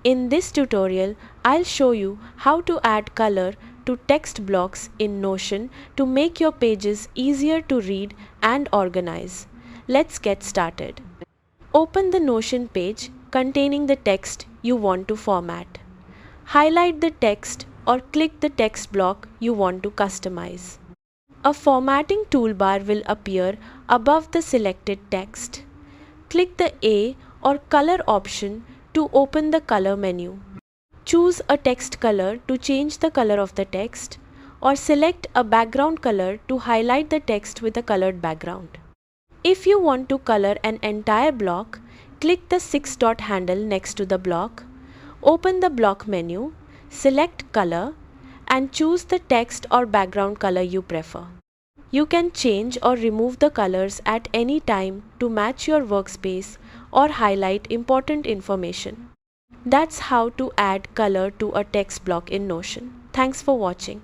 In this tutorial, I'll show you how to add color to text blocks in Notion to make your pages easier to read and organize. Let's get started. Open the Notion page containing the text you want to format. Highlight the text or click the text block you want to customize. A formatting toolbar will appear above the selected text. Click the A or color option to open the color menu. Choose a text color to change the color of the text, or select a background color to highlight the text with a colored background. If you want to color an entire block, click the 6-dot handle next to the block. Open the block menu, select color, and choose the text or background color you prefer. You can change or remove the colors at any time to match your workspace or highlight important information. That's how to add color to a text block in Notion. Thanks for watching.